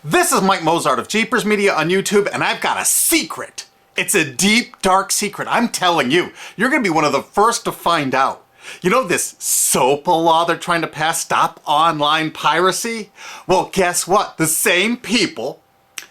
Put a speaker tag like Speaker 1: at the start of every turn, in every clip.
Speaker 1: This is Mike Mozart of Jeepers Media on YouTube, and I've got a secret. It's a deep, dark secret. I'm telling you, you're gonna be one of the first to find out. You know this SOPA law they're trying to pass, Stop Online Piracy? Well, guess what? The same people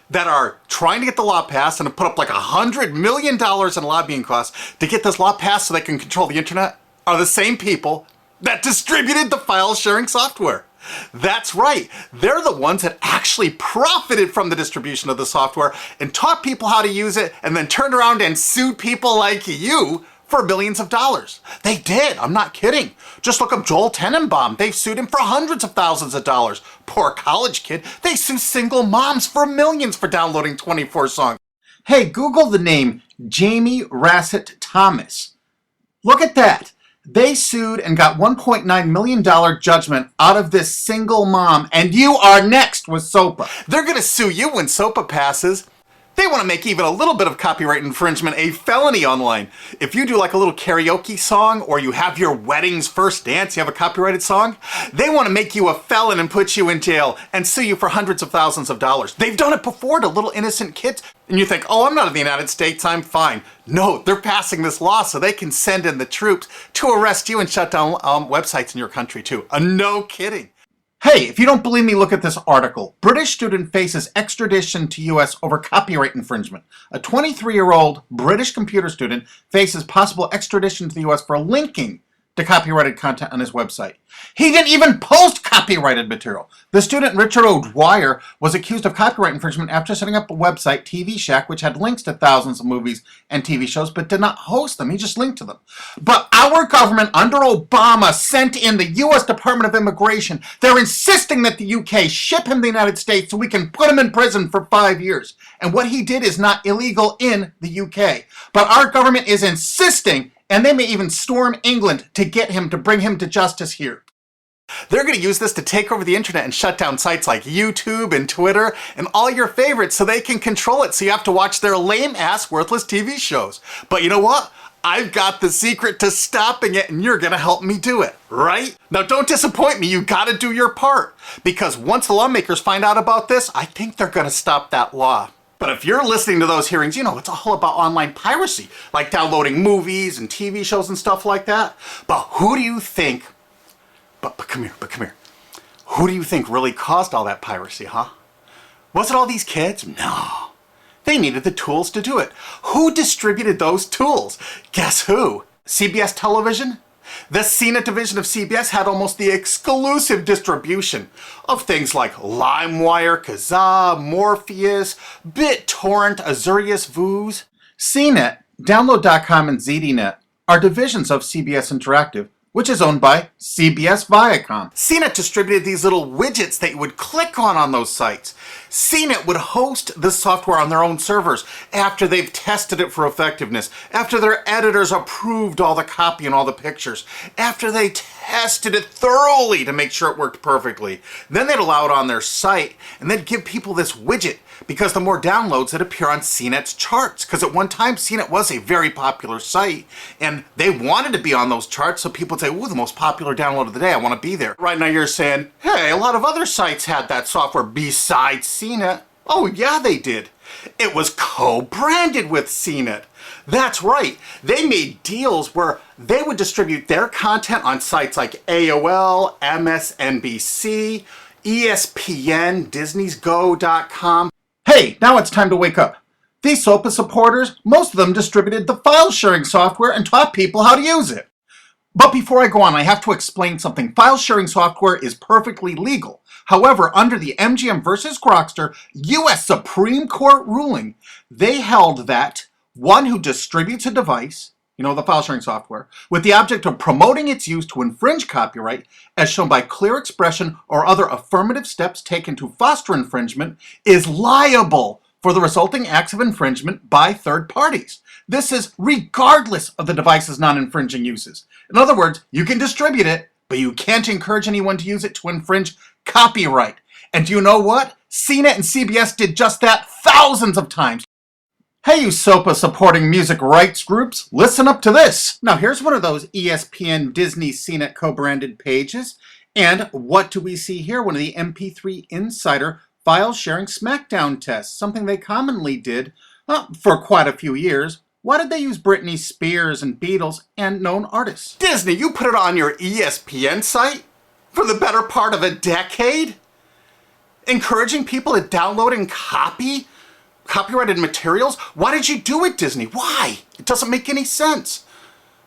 Speaker 1: that are trying to get the law passed and have put up like $100 million in lobbying costs to get this law passed so they can control the internet are the same people that distributed the file sharing software. That's right. They're the ones that actually profited from the distribution of the software and taught people how to use it and then turned around and sued people like you for billions of dollars. They did. I'm not kidding. Just look up Joel Tenenbaum. They've sued him for hundreds of thousands of dollars. Poor college kid. They sue single moms for millions for downloading 24 songs. Hey, Google the name Jamie Rassett Thomas. Look at that. They sued and got $1.9 million judgment out of this single mom, and you are next with SOPA. They're gonna sue you when SOPA passes. They want to make even a little bit of copyright infringement a felony online. If you do like a little karaoke song or you have your wedding's first dance, you have a copyrighted song, they want to make you a felon and put you in jail and sue you for hundreds of thousands of dollars. They've done it before to little innocent kids. And you think, oh, I'm not in the United States, I'm fine. No, they're passing this law so they can send in the troops to arrest you and shut down websites in your country too. No kidding. Hey, if you don't believe me, look at this article. British student faces extradition to US over copyright infringement. A 23-year-old British computer student faces possible extradition to the US for linking to copyrighted content on his website. He didn't even post copyrighted material. The student, Richard O'Dwyer, was accused of copyright infringement after setting up a website, TV Shack, which had links to thousands of movies and TV shows, but did not host them. He just linked to them. But our government, under Obama, sent in the U.S. Department of Immigration. They're insisting that the UK ship him to the United States so we can put him in prison for 5 years. And what he did is not illegal in the UK. But our government is insisting, and they may even storm England to get him, to bring him to justice here. They're going to use this to take over the internet and shut down sites like YouTube and Twitter and all your favorites so they can control it, so you have to watch their lame-ass, worthless TV shows. But you know what? I've got the secret to stopping it, and you're going to help me do it, right? Now, don't disappoint me. You got to do your part. Because once the lawmakers find out about this, I think they're going to stop that law. But if you're listening to those hearings, you know, it's all about online piracy, like downloading movies and TV shows and stuff like that. But who do you think, but come here. Who do you think really caused all that piracy, huh? Was it all these kids? No. They needed the tools to do it. Who distributed those tools? Guess who? CBS Television? The CNET division of CBS had almost the exclusive distribution of things like LimeWire, Kazaa, Morpheus, BitTorrent, Azurius, Vooz. CNET, Download.com, and ZDNet are divisions of CBS Interactive, which is owned by CBS Viacom. CNET distributed these little widgets that you would click on those sites. CNET would host the software on their own servers after they've tested it for effectiveness, after their editors approved all the copy and all the pictures, after they tested it thoroughly to make sure it worked perfectly. Then they'd allow it on their site, and they'd give people this widget because the more downloads that appear on CNET's charts. Because at one time, CNET was a very popular site, and they wanted to be on those charts, so people would say, ooh, the most popular download of the day, I want to be there. Right now you're saying, hey, a lot of other sites had that software besides CNET. Oh, yeah, they did. It was co-branded with CNET. That's right. They made deals where they would distribute their content on sites like AOL, MSNBC, ESPN, Disney'sGo.com. Hey, now it's time to wake up. These SOPA supporters, most of them distributed the file sharing software and taught people how to use it. But before I go on, I have to explain something. File sharing software is perfectly legal. However, under the MGM versus Grokster U.S. Supreme Court ruling, they held that one who distributes a device, you know, the file sharing software, with the object of promoting its use to infringe copyright, as shown by clear expression or other affirmative steps taken to foster infringement, is liable for the resulting acts of infringement by third parties. This is regardless of the device's non-infringing uses. In other words, you can distribute it, but you can't encourage anyone to use it to infringe copyright. And do you know what? CNET and CBS did just that thousands of times. Hey, you SOPA supporting music rights groups, listen up to this. Now here's one of those ESPN, Disney, CNET co-branded pages. And what do we see here? One of the MP3 Insider
Speaker 2: file sharing SmackDown tests, something they commonly did for quite a few years. Why did they use Britney Spears and Beatles and known artists?
Speaker 1: Disney, you put it on your ESPN site for the better part of a decade? Encouraging people to download and copy copyrighted materials? Why did you do it, Disney? Why? It doesn't make any sense.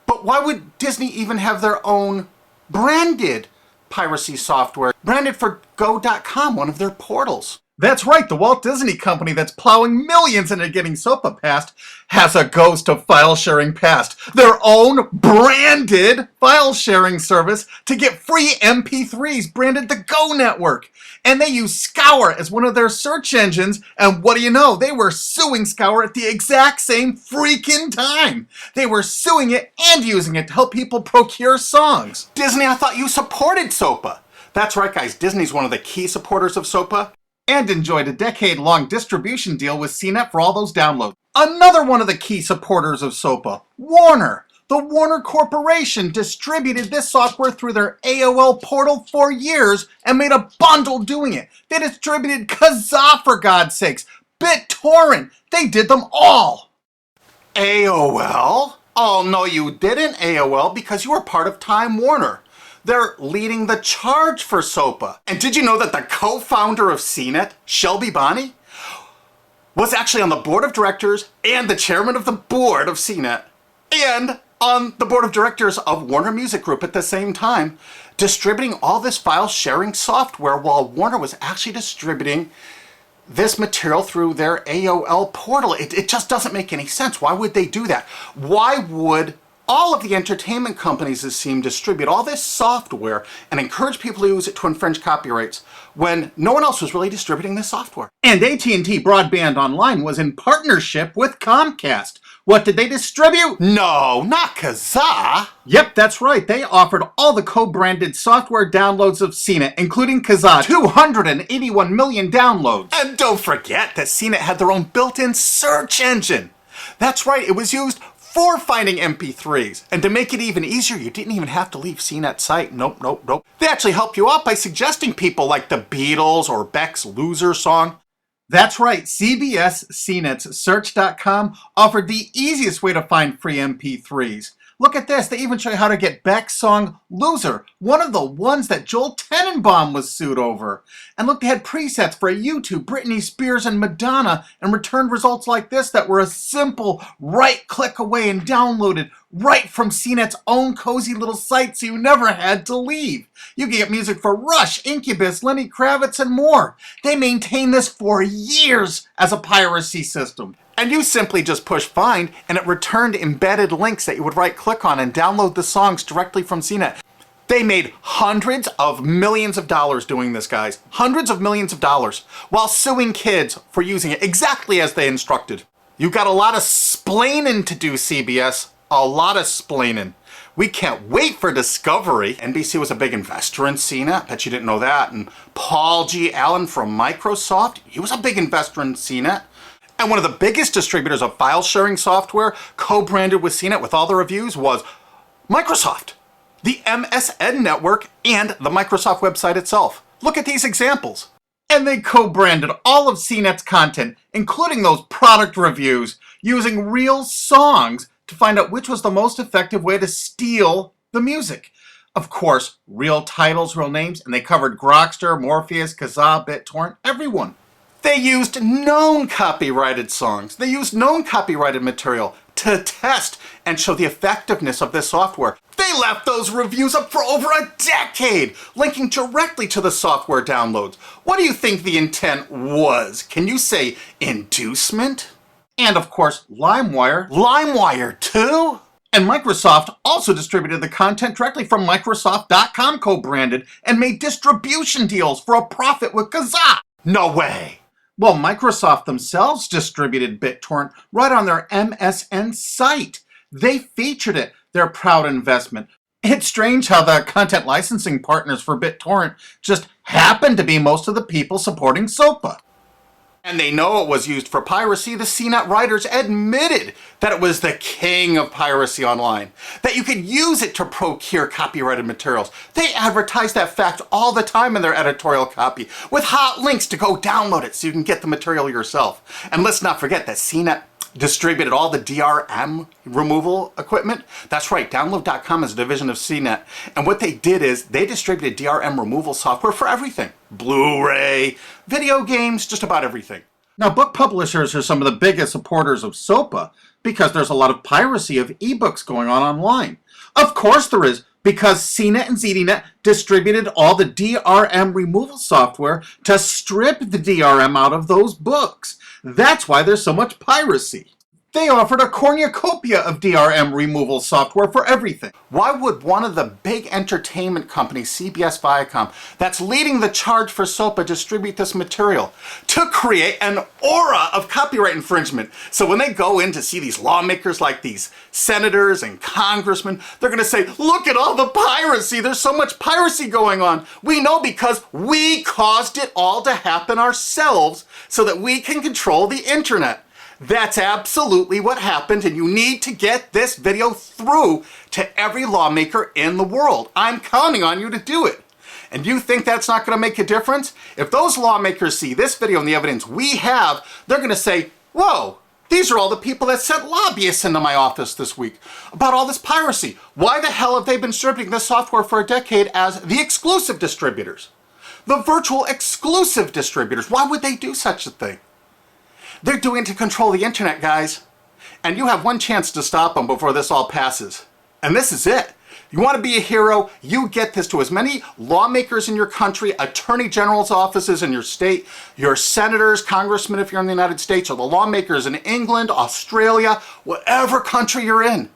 Speaker 1: But why would Disney even have their own branded piracy software, branded for Go.com, one of their portals?
Speaker 2: That's right, the Walt Disney Company that's plowing millions into getting SOPA passed has a ghost of file sharing past. Their own branded file sharing service to get free MP3s branded the Go Network. And they use Scour as one of their search engines, and what do you know? They were suing Scour at the exact same freaking time. They were suing it and using it to help people procure songs.
Speaker 1: Disney, I thought you supported SOPA. That's right, guys, Disney's one of the key supporters of SOPA.
Speaker 2: And enjoyed a decade-long distribution deal with CNET for all those downloads. Another one of the key supporters of SOPA, Warner. The Warner Corporation distributed this software through their AOL portal for years and made a bundle doing it. They distributed Kazaa, for God's sakes, BitTorrent. They did them all.
Speaker 1: AOL? Oh, no, you didn't, AOL, because you were part of Time Warner. They're leading the charge for SOPA. And did you know that the co-founder of CNET, Shelby Bonney, was actually on the board of directors and the chairman of the board of CNET and on the board of directors of Warner Music Group at the same time, distributing all this file sharing software while Warner was actually distributing this material through their AOL portal. It just doesn't make any sense. Why would they do that? Why would all of the entertainment companies, it seemed, distribute all this software and encourage people to use it to infringe copyrights when no one else was really distributing this software?
Speaker 2: And AT&T Broadband Online was in partnership with Comcast. What did they distribute?
Speaker 1: No, not Kazaa.
Speaker 2: Yep, that's right. They offered all the co-branded software downloads of CNET, including Kazaa, 281 million downloads.
Speaker 1: And don't forget that CNET had their own built-in search engine. That's right, it was used for finding MP3s. And to make it even easier, you didn't even have to leave CNET's site. Nope. They actually helped you out by suggesting people like the Beatles or Beck's Loser song.
Speaker 2: That's right, CBS CNET's Search.com offered the easiest way to find free MP3s. Look at this, they even show you how to get Beck's song Loser, one of the ones that Joel Tenenbaum was sued over. And look, they had presets for YouTube, Britney Spears, and Madonna, and returned results like this that were a simple right click away and downloaded right from CNET's own cozy little site, so you never had to leave. You can get music for Rush, Incubus, Lenny Kravitz, and more. They maintained this for years as a piracy system.
Speaker 1: And you simply just push find, and it returned embedded links that you would right-click on and download the songs directly from CNET. They made hundreds of millions of dollars doing this, guys. Hundreds of millions of dollars, while suing kids for using it exactly as they instructed. You got a lot of splaining to do, CBS. A lot of splaining. We can't wait for Discovery. NBC was a big investor in CNET. Bet you didn't know that. And Paul G. Allen from Microsoft, he was a big investor in CNET. And one of the biggest distributors of file sharing software co-branded with CNET with all the reviews was Microsoft, the MSN network, and the Microsoft website itself. Look at these examples.
Speaker 2: And they co-branded all of CNET's content, including those product reviews, using real songs to find out which was the most effective way to steal the music. Of course, real titles, real names, and they covered Grokster, Morpheus, Kazaa, BitTorrent, everyone.
Speaker 1: They used known copyrighted songs. They used known copyrighted material to test and show the effectiveness of this software. They left those reviews up for over a decade, linking directly to the software downloads. What do you think the intent was? Can you say inducement?
Speaker 2: And of course, LimeWire.
Speaker 1: LimeWire too?
Speaker 2: And Microsoft also distributed the content directly from Microsoft.com co-branded and made distribution deals for a profit with Kazaa.
Speaker 1: No way.
Speaker 2: Well, Microsoft themselves distributed BitTorrent right on their MSN site. They featured it, their proud investment. It's strange how the content licensing partners for BitTorrent just happen to be most of the people supporting SOPA.
Speaker 1: And they know it was used for piracy. The CNET writers admitted that it was the king of piracy online, that you could use it to procure copyrighted materials. They advertise that fact all the time in their editorial copy with hot links to go download it so you can get the material yourself. And let's not forget that CNET distributed all the DRM removal equipment. That's right, Download.com is a division of CNET. And what they did is they distributed DRM removal software for everything. Blu-ray, video games, just about everything.
Speaker 2: Now, book publishers are some of the biggest supporters of SOPA because there's a lot of piracy of ebooks going on online. Of course there is, because CNET and ZDNet distributed all the DRM removal software to strip the DRM out of those books. That's why there's so much piracy. They offered a cornucopia of DRM removal software for everything.
Speaker 1: Why would one of the big entertainment companies, CBS Viacom, that's leading the charge for SOPA, distribute this material? To create an aura of copyright infringement. So when they go in to see these lawmakers like these senators and congressmen, they're going to say, look at all the piracy. There's so much piracy going on. We know because we caused it all to happen ourselves so that we can control the internet. That's absolutely what happened, and you need to get this video through to every lawmaker in the world. I'm counting on you to do it. And you think that's not going to make a difference? If those lawmakers see this video and the evidence we have, they're going to say, whoa, these are all the people that sent lobbyists into my office this week about all this piracy. Why the hell have they been distributing this software for a decade as the exclusive distributors? The virtual exclusive distributors. Why would they do such a thing? They're doing it to control the internet, guys. And you have one chance to stop them before this all passes. And this is it. You want to be a hero, you get this to as many lawmakers in your country, attorney general's offices in your state, your senators, congressmen if you're in the United States, or the lawmakers in England, Australia, whatever country you're in.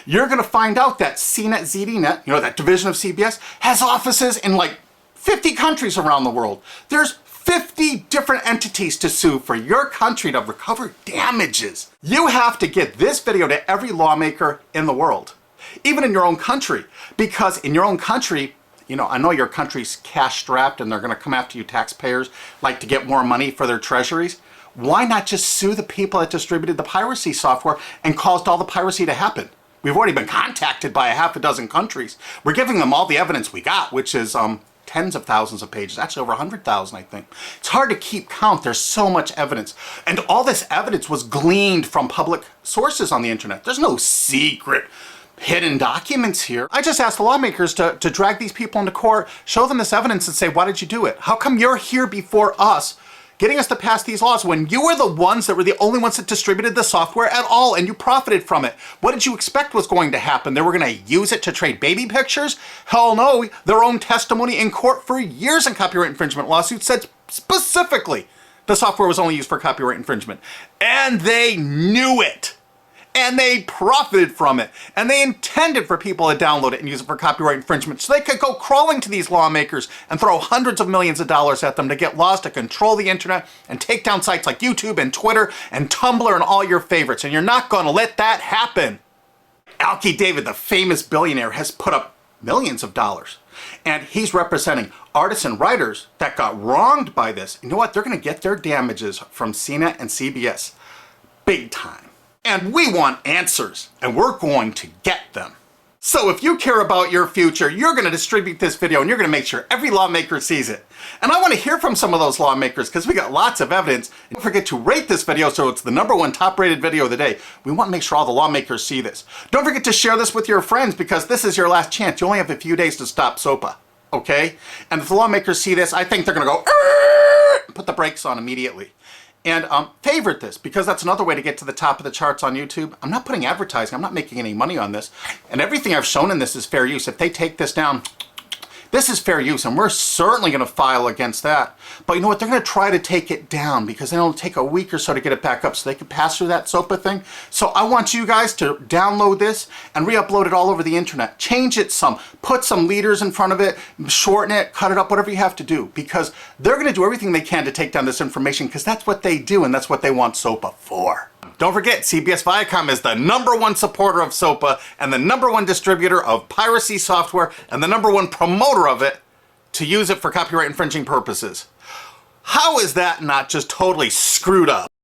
Speaker 1: You're going to find out that CNET, ZDNet, that division of CBS, has offices in like 50 countries around the world. There's 50 different entities to sue for your country to recover damages. You have to get this video to every lawmaker in the world, even in your own country, because in your own country, I know your country's cash strapped and they're going to come after you taxpayers like to get more money for their treasuries. Why not just sue the people that distributed the piracy software and caused all the piracy to happen? We've already been contacted by a half a dozen countries. We're giving them all the evidence we got, which is tens of thousands of pages, actually over 100,000, I think. It's hard to keep count. There's so much evidence. And all this evidence was gleaned from public sources on the internet. There's no secret hidden documents here. I just asked the lawmakers to drag these people into court, show them this evidence and say, why did you do it? How come you're here before us getting us to pass these laws when you were the ones that were the only ones that distributed the software at all and you profited from it? What did you expect was going to happen? They were going to use it to trade baby pictures? Hell no. Their own testimony in court for years in copyright infringement lawsuits said specifically the software was only used for copyright infringement. And they knew it. And they profited from it. And they intended for people to download it and use it for copyright infringement so they could go crawling to these lawmakers and throw hundreds of millions of dollars at them to get laws to control the internet and take down sites like YouTube and Twitter and Tumblr and all your favorites. And you're not going to let that happen. Alki David, the famous billionaire, has put up millions of dollars. And he's representing artists and writers that got wronged by this. You know what? They're going to get their damages from CNET and CBS. Big time. And we want answers, and we're going to get them. So if you care about your future, you're going to distribute this video and you're going to make sure every lawmaker sees it. And I want to hear from some of those lawmakers because we got lots of evidence. Don't forget to rate this video so it's the #1 top rated video of the day. We want to make sure all the lawmakers see this. Don't forget to share this with your friends because this is your last chance. You only have a few days to stop SOPA, okay? And if the lawmakers see this, I think they're going to go, put the brakes on immediately. And favorite this, because that's another way to get to the top of the charts on YouTube. I'm not putting advertising. I'm not making any money on this. And everything I've shown in this is fair use. If they take this down, this is fair use, and we're certainly going to file against that. But you know what? They're going to try to take it down because then it'll take a week or so to get it back up so they can pass through that SOPA thing. So I want you guys to download this and re-upload it all over the internet. Change it some. Put some leaders in front of it. Shorten it. Cut it up. Whatever you have to do. Because they're going to do everything they can to take down this information because that's what they do and that's what they want SOPA for. Don't forget, CBS Viacom is the #1 supporter of SOPA and the #1 distributor of piracy software and the #1 promoter of it to use it for copyright infringing purposes. How is that not just totally screwed up?